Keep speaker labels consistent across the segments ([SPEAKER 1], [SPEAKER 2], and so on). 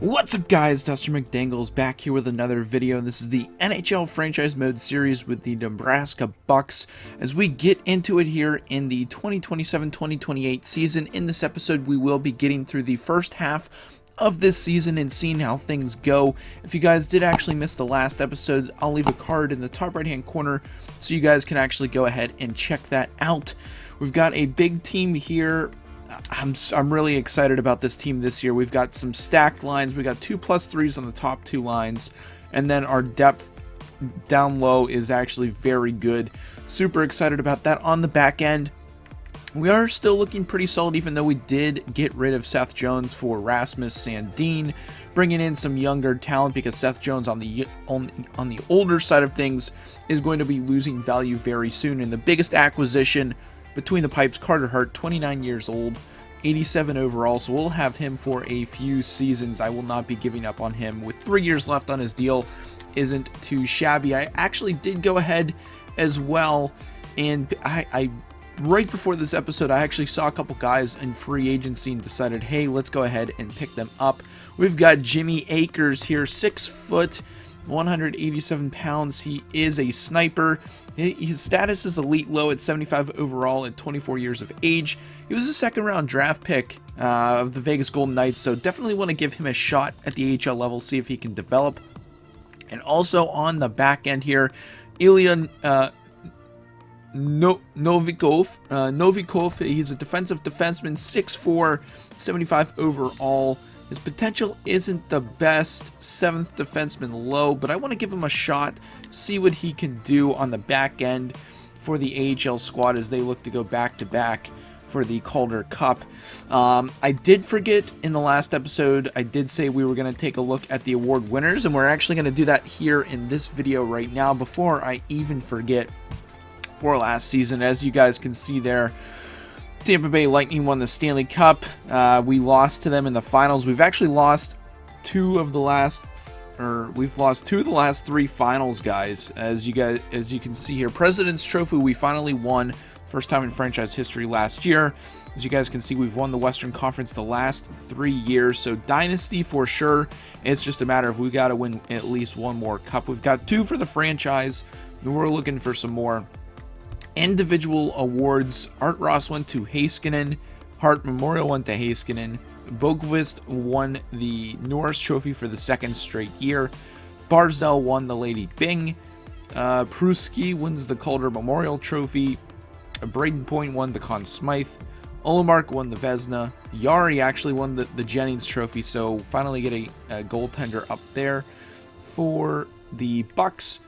[SPEAKER 1] What's up guys, Dr. McDangles back here with another video. This is the NHL franchise mode series with the Nebraska Bucks as we get into it here in the 2027-2028 season. In this episode we will be getting through the first half of this season and seeing how things go. If you guys did actually miss the last episode, I'll leave a card in the top right hand corner so you guys can actually go ahead and check that out. We've got a big team here. I'm really excited about this team this year. We've got some stacked lines. We got 2+3s on the top two lines, and then our depth down low is actually very good. Super excited about that. On the back end, we are still looking pretty solid, even though we did get rid of Seth Jones for Rasmus Sandin, bringing in some younger talent because Seth Jones on the older side of things is going to be losing value very soon. And the biggest acquisition between the pipes, Carter Hart, 29 years old, 87 overall, so we'll have him for a few seasons. I will not be giving up on him. With 3 years left on his deal, isn't too shabby. I actually did go ahead as well, and I right before this episode, I actually saw a couple guys in free agency and decided, hey, let's go ahead and pick them up. We've got Jimmy Akers here, 6 foot, 187 pounds. He is a sniper. His status is elite low at 75 overall at 24 years of age. He was a second round draft pick of the Vegas Golden Knights, so definitely want to give him a shot at the AHL level, see if he can develop. And also on the back end here, Ilya Novikov, he's a defensive defenseman, 6'4", 75 overall. His potential isn't the best, 7th defenseman low, but I want to give him a shot, see what he can do on the back end for the AHL squad as they look to go back-to-back for the Calder Cup. I did forget in the last episode, I did say we were going to take a look at the award winners, and we're actually going to do that here in this video right now before I even forget. For last season, as you guys can see there, Tampa Bay Lightning won the Stanley Cup. We lost to them in the finals. We've actually lost two of the last 3 finals, guys. As you can see here, President's Trophy, we finally won. First time in franchise history last year. As you guys can see, we've won the Western Conference the last 3 years. So dynasty for sure. It's just a matter of we got to win at least one more cup. We've got 2 for the franchise, and we're looking for some more. Individual awards, Art Ross went to Heiskanen, Hart Memorial went to Heiskanen, Boqvist won the Norris Trophy for the 2nd straight year, Barzell won the Lady Byng, Pruski wins the Calder Memorial Trophy, Braden Point won the Conn Smythe, Ullmark won the Vezina, Yari actually won the Jennings Trophy, so finally get a goaltender up there. For the Bucks,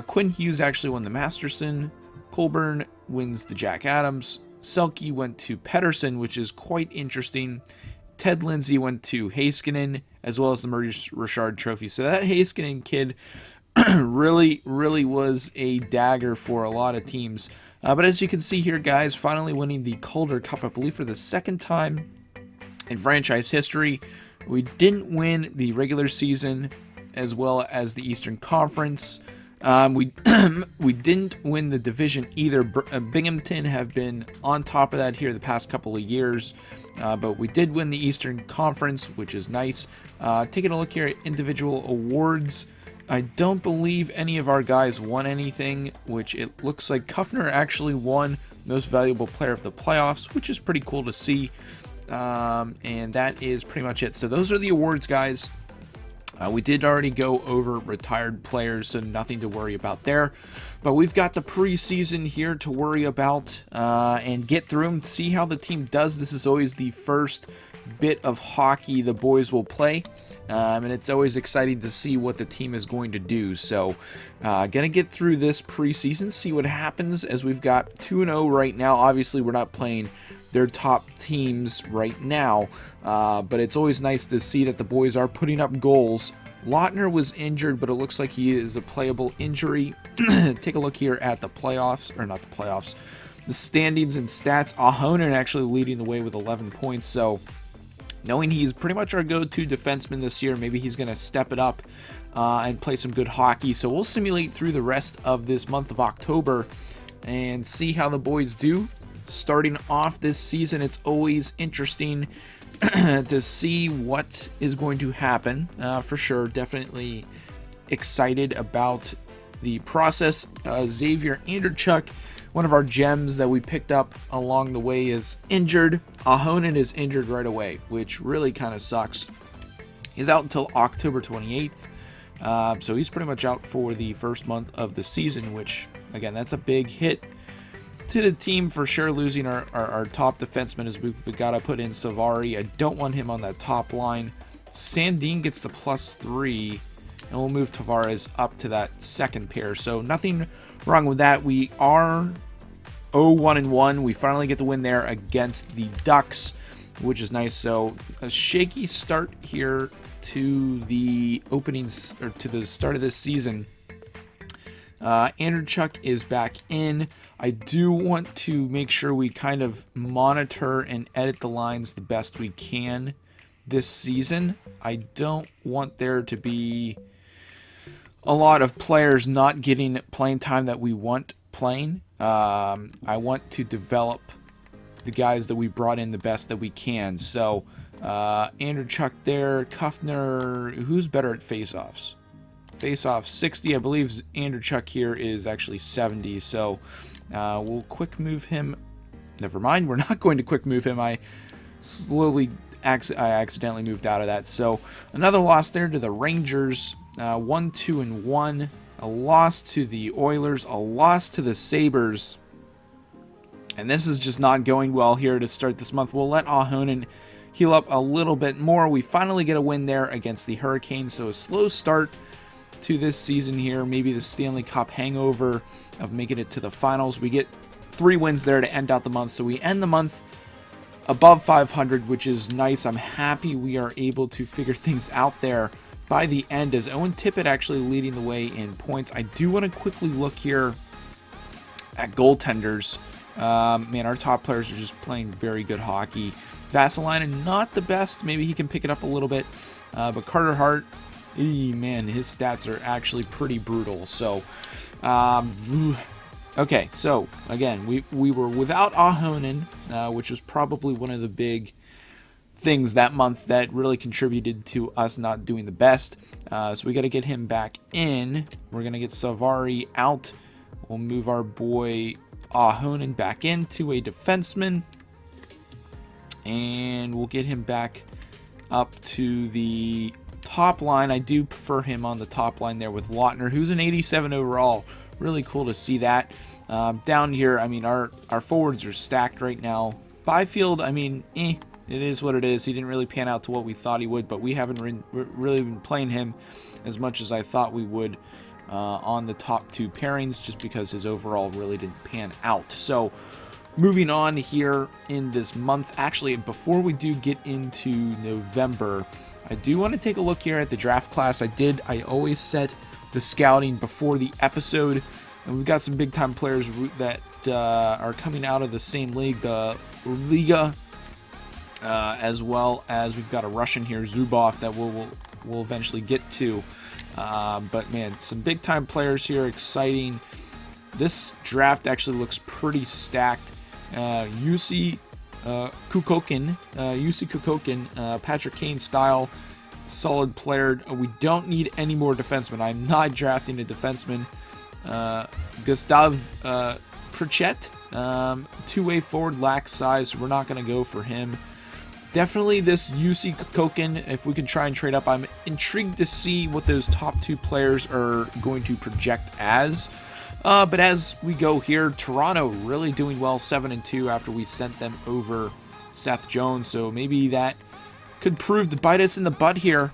[SPEAKER 1] Quinn Hughes actually won the Masterson, Colburn wins the Jack Adams. Selke went to Pettersson, which is quite interesting. Ted Lindsay went to Heiskanen, as well as the Maurice Richard Trophy. So that Heiskanen kid really was a dagger for a lot of teams. But as you can see here, guys, finally winning the Calder Cup, I believe, for the 2nd time in franchise history. We didn't win the regular season as well as the Eastern Conference. We didn't win the division either. Binghamton have been on top of that here the past couple of years, but we did win the Eastern Conference, which is nice. Taking a look here at individual awards, I don't believe any of our guys won anything, which it looks like Kuffner actually won Most Valuable Player of the Playoffs, which is pretty cool to see, and that is pretty much it. So those are the awards, guys. We did already go over retired players, so nothing to worry about there. But we've got the preseason here to worry about and get through them, see how the team does. This is always the first bit of hockey the boys will play, and it's always exciting to see what the team is going to do. So gonna get through this preseason, see what happens, as we've got 2-0 right now. Obviously, we're not playing their top teams right now, but it's always nice to see that the boys are putting up goals. Lautner was injured, but it looks like he is a playable injury. Take a look here at the playoffs, or not the playoffs, the standings and stats. Ahonen actually leading the way with 11 points, so knowing he's pretty much our go-to defenseman this year, maybe he's going to step it up and play some good hockey. So we'll simulate through the rest of this month of October and see how the boys do. Starting off this season, it's always interesting to see what is going to happen. For sure, definitely excited about the process. Xavier Anderchuk, one of our gems that we picked up along the way, is injured. Ahonen is injured right away, which really kind of sucks. He's out until October 28th, so he's pretty much out for the first month of the season, which, again, that's a big hit to the team for sure. Losing our top defenseman, as we've got to put in Savari. I don't want him on that top line. Sandin gets the +3, and we'll move Tavares up to that second pair. So nothing wrong with that. We are 0-1-1. We finally get the win there against the Ducks, which is nice. So a shaky start here to the openings, or to the start of this season. Anderchuk is back in. I do want to make sure we kind of monitor and edit the lines the best we can this season. I don't want there to be a lot of players not getting playing time that we want playing. I want to develop the guys that we brought in the best that we can. So Anderchuk there, Kuffner, who's better at face-offs? Face-off 60, I believe Anderchuk here is actually 70, so we'll quick move him. Never mind, we're not going to quick move him. I accidentally moved out of that. So another loss there to the Rangers, 1-2-1, a loss to the Oilers, a loss to the Sabres, and this is just not going well here to start this month. We'll let Ahonen heal up a little bit more. We finally get a win there against the Hurricanes, so a slow start to this season here. Maybe the Stanley Cup hangover of making it to the finals. We get 3 wins there to end out the month, so we end the month above 500, which is nice. I'm happy we are able to figure things out there by the end, as Owen Tippett actually leading the way in points. I do want to quickly look here at goaltenders. Man, our top players are just playing very good hockey. Vasilinen, not the best. Maybe he can pick it up a little bit. But Carter Hart, man, his stats are actually pretty brutal. So, okay, so again, we were without Ahonen, which was probably one of the big things that month that really contributed to us not doing the best. So we got to get him back in. We're going to get Savari out. We'll move our boy Ahonen back into a defenseman, and we'll get him back up to the top line. I do prefer him on the top line there with Lautner, who's an 87 overall. Really cool to see that. Down here, I mean, our forwards are stacked right now. Byfield, I mean, it is what it is. He didn't really pan out to what we thought he would, but we haven't really been playing him as much as I thought we would on the top 2 pairings, just because his overall really didn't pan out. So moving on here in this month, actually, before we do get into November, I do want to take a look here at the draft class. I always set the scouting before the episode, and we've got some big time players that are coming out of the same league, the Liga, as well as we've got a Russian here, Zubov, that we'll eventually get to. But man, some big time players here, exciting. This draft actually looks pretty stacked. UC Kukokin, Patrick Kane style, solid player. We don't need any more defensemen. I'm not drafting a defenseman. Gustav Pritchett, two-way forward, lacks size, so we're not going to go for him. Definitely this UC Kukokin, if we can try and trade up. I'm intrigued to see what those top 2 players are going to project as. But as we go here, Toronto really doing well, 7-2 after we sent them over Seth Jones. So maybe that could prove to bite us in the butt here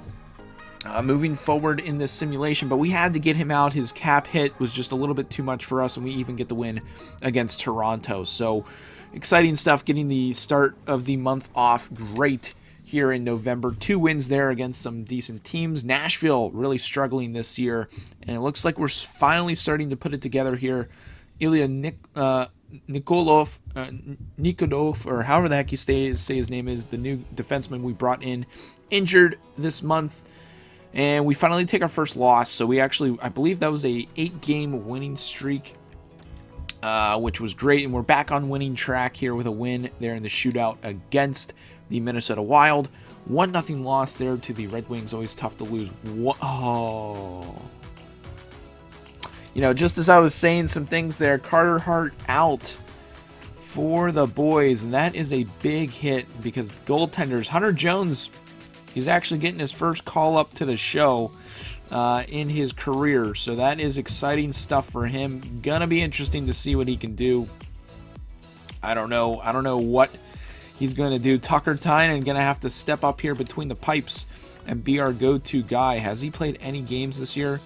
[SPEAKER 1] moving forward in this simulation. But we had to get him out. His cap hit was just a little bit too much for us, and we even get the win against Toronto. So exciting stuff, getting the start of the month off great here in November. 2 wins there against some decent teams. Nashville really struggling this year, and it looks like we're finally starting to put it together here. Ilya Nikolov, or however the heck you say his name is, the new defenseman we brought in, injured this month, and we finally take our first loss. So we actually, I believe that was a 8-game winning streak, which was great, and we're back on winning track here with a win there in the shootout against the Minnesota Wild. 1-0 loss there to the Red Wings. Always tough to lose. Oh. You know, just as I was saying some things there, Carter Hart out for the boys. And that is a big hit because goaltenders, Hunter Jones, he's actually getting his first call up to the show in his career. So that is exciting stuff for him. Gonna be interesting to see what he can do. I don't know what he's going to do. Tucker Tynan going to have to step up here between the pipes and be our go-to guy. Has he played any games this year?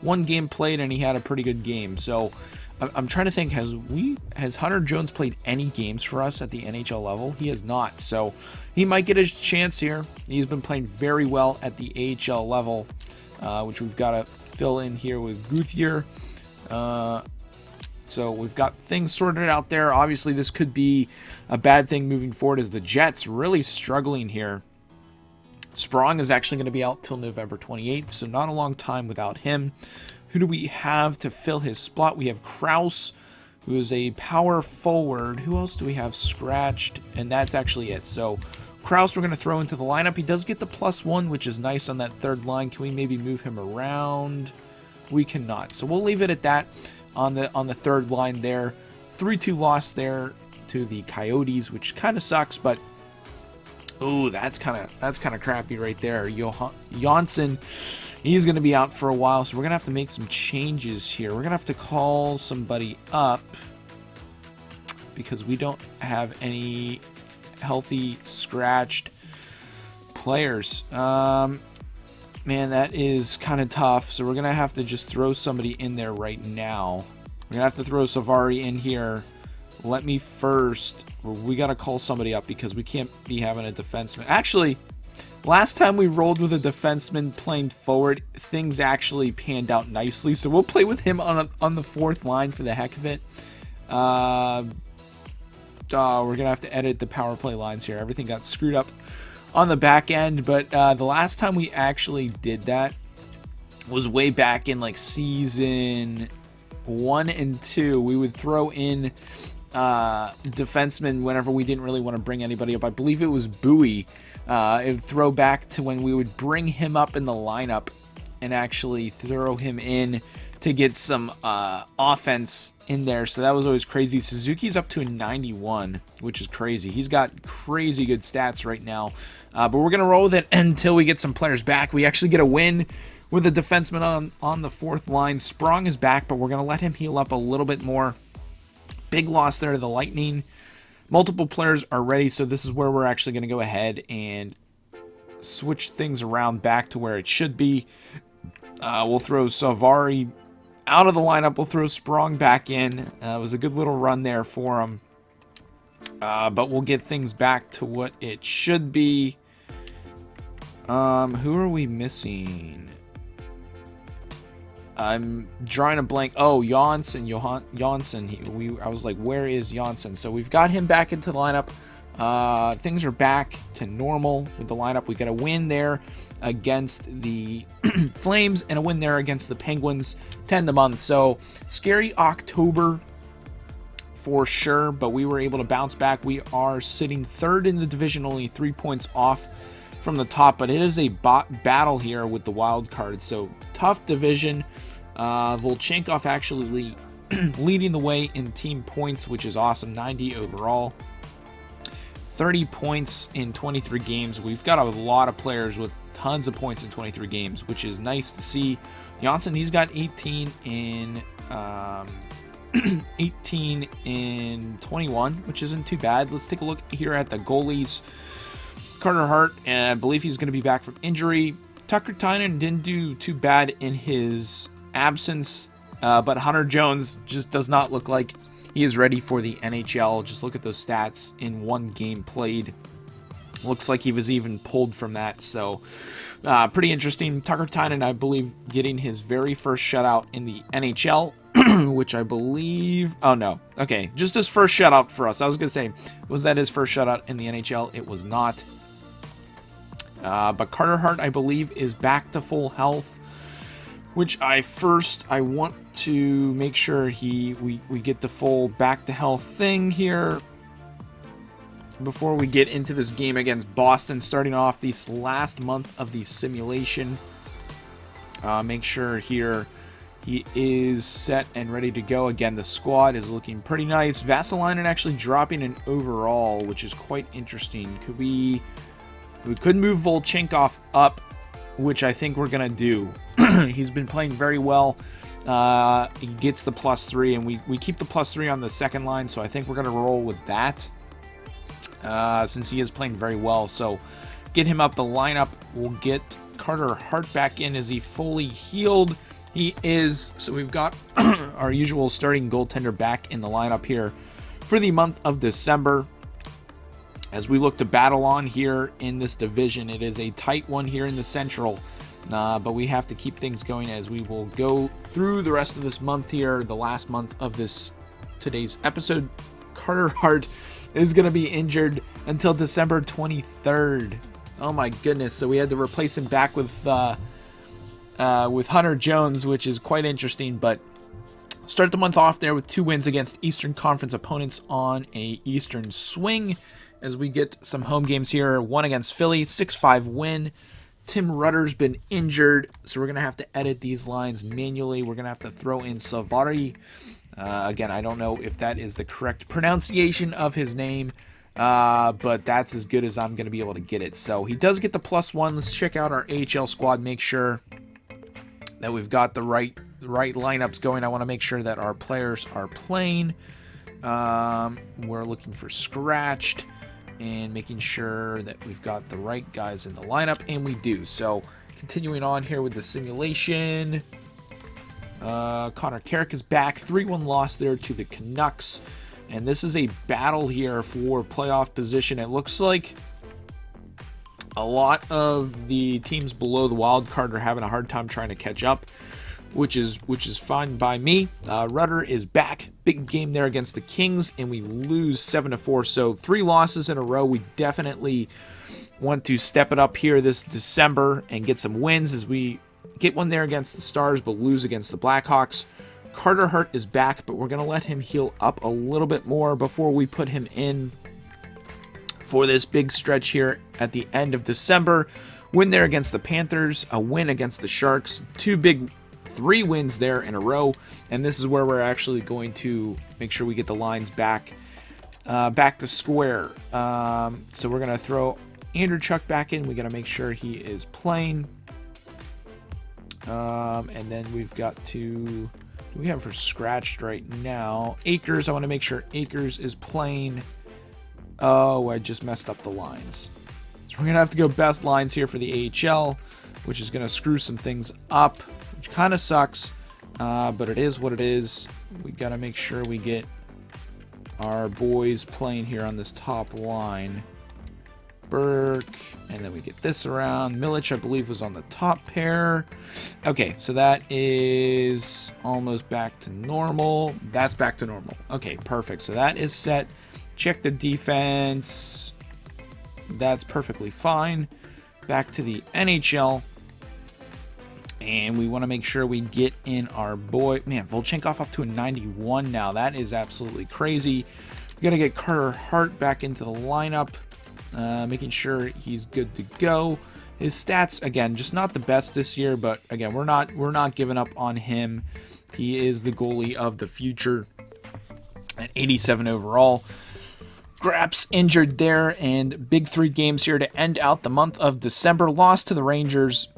[SPEAKER 1] 1 game played, and he had a pretty good game. So I'm trying to think, has Hunter Jones played any games for us at the NHL level? He has not. So he might get his chance here. He's been playing very well at the AHL level, which we've got to fill in here with Guthier. So we've got things sorted out there. Obviously, this could be a bad thing moving forward as the Jets really struggling here. Sprong is actually going to be out till November 28th, so not a long time without him. Who do we have to fill his spot? We have Kraus, who is a power forward. Who else do we have scratched? And that's actually it. So Kraus we're going to throw into the lineup. He does get the +1, which is nice on that third line. Can we maybe move him around? We cannot. So we'll leave it at that. On the third line there. 3-2 loss there to the Coyotes, which kind of sucks, but ooh, that's kind of crappy right there. Janssen, he's going to be out for a while, so we're going to have to make some changes here. We're going to have to call somebody up because we don't have any healthy scratched players. Man, that is kind of tough. So we're going to have to just throw somebody in there right now. We're going to have to throw Savari in here. Let me first. We got to call somebody up because we can't be having a defenseman. Actually, last time we rolled with a defenseman playing forward, things actually panned out nicely. So we'll play with him on the fourth line for the heck of it. We're going to have to edit the power play lines here. Everything got screwed up on the back end, but the last time we actually did that was way back in like season 1 and 2. We would throw in defensemen whenever we didn't really want to bring anybody up. I believe it was Bowie. It would throw back to when we would bring him up in the lineup and actually throw him in to get some offense in there. So that was always crazy. Suzuki's up to a 91, which is crazy. He's got crazy good stats right now. But we're going to roll with it until we get some players back. We actually get a win with a defenseman on the fourth line. Sprong is back, but we're going to let him heal up a little bit more. Big loss there to the Lightning. Multiple players are ready, so this is where we're actually going to go ahead and switch things around back to where it should be. We'll throw Savari out of the lineup. We'll throw Sprong back in. It was a good little run there for him. But we'll get things back to what it should be. Who are we missing? I'm drawing a blank. Oh, Janssen. I was like, where is Janssen? So we've got him back into the lineup. Things are back to normal with the lineup. We got a win there against the Flames and a win there against the Penguins 10-0. So scary October for sure, but we were able to bounce back. We are sitting third in the division, only 3 points off from the top, but it is a battle here with the wild card. So tough division. Volchenkov actually leading the way in team points, which is awesome. 90 overall. 30 points in 23 games. We've got a lot of players with tons of points in 23 games, which is nice to see. Janssen, he's got 18 in 18 in 21, which isn't too bad. Let's take a look here at the goalies. Carter Hart, and I believe he's going to be back from injury. Tucker Tynan didn't do too bad in his absence, but Hunter Jones just does not look like he is ready for the NHL. Just look at those stats in one game played. Looks like he was even pulled from that, so pretty interesting. Tucker Tynan, I believe, getting his very first shutout in the NHL, which I believe... Oh, no. Okay, just his first shutout for us. I was going to say, was that his first shutout in the NHL? It was not. But Carter Hart, I believe, is back to full health, which I want to make sure we get the full back to health thing here. before we get into this game against Boston, starting off this last month of the simulation. Make sure here he is set and ready to go. Again, the squad is looking pretty nice. Vasilinen actually dropping an overall, which is quite interesting. We could move Volchenkov up, which I think we're going to do. He's been playing very well. He gets the +3, and we keep the +3 on the second line, so I think we're going to roll with that since he is playing very well. So get him up the lineup. We'll get Carter Hart back in. Is he fully healed? He is. So we've got our usual starting goaltender back in the lineup here for the month of December. As we look to battle on here in this division, it is a tight one here in the Central. But we have to keep things going as we will go through the rest of this month here, the last month of today's episode. Carter Hart is going to be injured until December 23rd. Oh my goodness. So we had to replace him back with Hunter Jones, which is quite interesting. But start the month off there with 2 wins against Eastern Conference opponents on a Eastern swing. As we get some home games here, 1 against Philly, 6-5 win. Tim Rutter's been injured, so we're going to have to edit these lines manually. We're going to have to throw in Savari. Again, I don't know if that is the correct pronunciation of his name, but that's as good as I'm going to be able to get it. So he does get the +1. Let's check out our AHL squad, make sure that we've got the right lineups going. I want to make sure that our players are playing. We're looking for scratched and making sure that we've got the right guys in the lineup, and we do. So continuing on here with the simulation, Connor Carrick is back. 3-1 loss there to the Canucks, and this is a battle here for playoff position. It looks like a lot of the teams below the wild card are having a hard time trying to catch up, which is fine by me. Rutter is back. Big game there against the Kings, and we lose 7-4. So 3 losses in a row. We definitely want to step it up here this December and get some wins, as we get one there against the Stars but lose against the Blackhawks. Carter Hart is back, but we're going to let him heal up a little bit more before we put him in for this big stretch here at the end of December. Win there against the Panthers, a win against the Sharks, 3 wins there in a row, and this is where we're actually going to make sure we get the lines back to square. So we're going to throw Andrew Chuck back in. We got to make sure he is playing. And then we've got to, we have for scratched right now. Akers, I want to make sure Akers is playing. Oh, I just messed up the lines. So we're going to have to go best lines here for the AHL, which is going to screw some things up, which kind of sucks, but it is what it is. We got to make sure we get our boys playing here on this top line. Burke, and then we get this around. Milic, I believe, was on the top pair. Okay, so that is almost back to normal. That's back to normal. Okay, perfect. So that is set. Check the defense. That's perfectly fine. Back to the NHL. And we want to make sure we get in our boy. Man, Volchenkov up to a 91 now. That is absolutely crazy. We got to get Carter Hart back into the lineup. Making sure he's good to go. His stats, again, just not the best this year, but again, we're not giving up on him. He is the goalie of the future at 87 overall. Graps injured there, and big 3 games here to end out the month of December. Lost to the Rangers.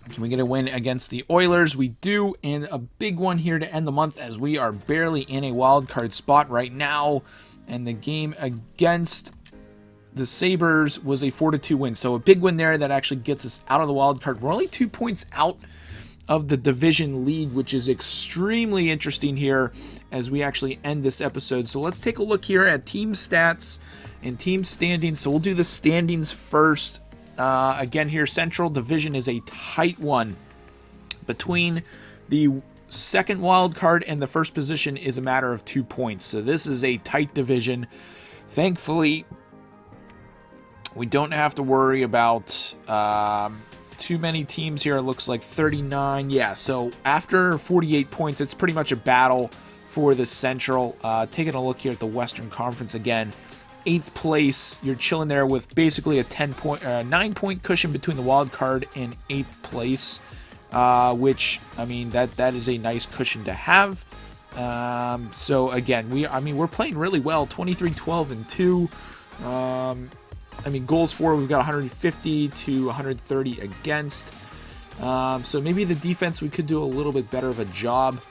[SPEAKER 1] Can we get a win against the Oilers? We do, and a big one here to end the month, as we are barely in a wild card spot right now. And the game against the Sabres was a 4-2 win. So a big win there that actually gets us out of the wild card. We're only 2 points out of the division lead, which is extremely interesting here as we actually end this episode. So let's take a look here at team stats and team standings. So we'll do the standings first. Again here, Central Division is a tight one. Between the second wild card and the first position is a matter of 2 points. So this is a tight division. Thankfully, we don't have to worry about too many teams here. It looks like 39. Yeah, so after 48 points, it's pretty much a battle for the Central. Taking a look here at the Western Conference again. 8th place. You're chilling there with basically a 9-point cushion between the wild card and 8th place, which, I mean, that is a nice cushion to have. So again, we're playing really well. 23, 12, and 2. I mean, goals for, we've got 150 to 130 against. So maybe the defense, we could do a little bit better of a job.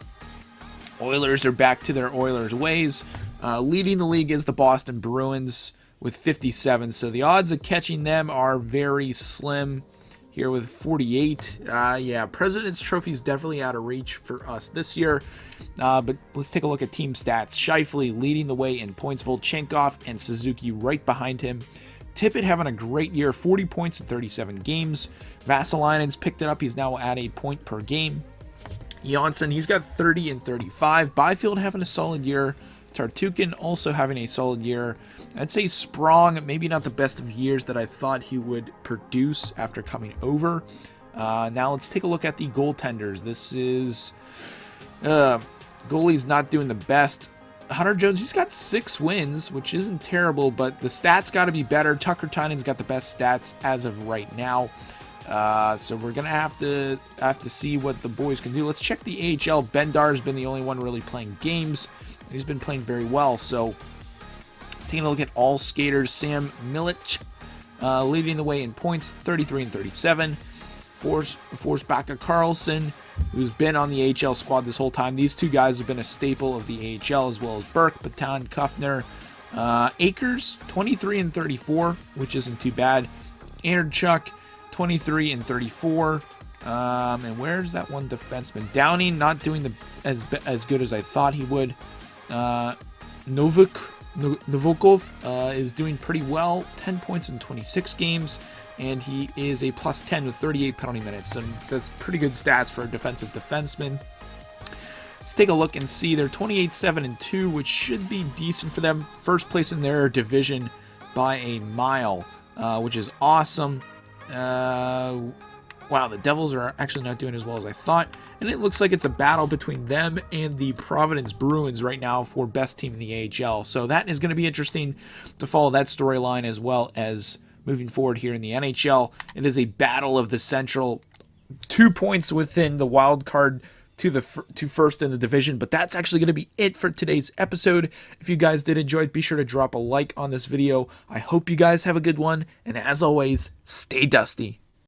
[SPEAKER 1] Oilers are back to their Oilers ways. Leading the league is the Boston Bruins with 57. So the odds of catching them are very slim here with 48. Yeah, President's Trophy is definitely out of reach for us this year. But let's take a look at team stats. Scheifele leading the way in points. Volchenkov and Suzuki right behind him. Tippett having a great year, 40 points in 37 games. Vasilina's picked it up. He's now at a point per game. Janssen, he's got 30 and 35. Byfield having a solid year. Tartukin also having a solid year. I'd say Sprong, maybe not the best of years that I thought he would produce after coming over. Now let's take a look at the goaltenders. This is goalie's not doing the best. Hunter Jones, he's got 6 wins, which isn't terrible, but the stats got to be better. Tucker Tynan's got the best stats as of right now. So we're gonna have to see what the boys can do. Let's check the AHL. Bendar's been the only one really playing games. He's been playing very well. So taking a look at all skaters, Sam Milic leading the way in points, 33 and 37. Forsbacka Carlson, who's been on the AHL squad this whole time. These two guys have been a staple of the AHL, as well as Burke, Patan, Kuffner. Akers, 23 and 34, which isn't too bad. Andrchuk, 23 and 34. And where's that one defenseman? Downing not doing as good as I thought he would. Novokov is doing pretty well, 10 points in 26 games, and he is a plus 10 with 38 penalty minutes. So that's pretty good stats for a defensive defenseman. Let's take a look and see. They're 28, 7, and 2, which should be decent for them. First place in their division by a mile, which is awesome. Wow, the Devils are actually not doing as well as I thought. And it looks like it's a battle between them and the Providence Bruins right now for best team in the AHL. So that is going to be interesting to follow that storyline, as well as moving forward here in the NHL. It is a battle of the Central. 2 points within the wild card to first in the division. But that's actually going to be it for today's episode. If you guys did enjoy it, be sure to drop a like on this video. I hope you guys have a good one. And as always, stay dusty.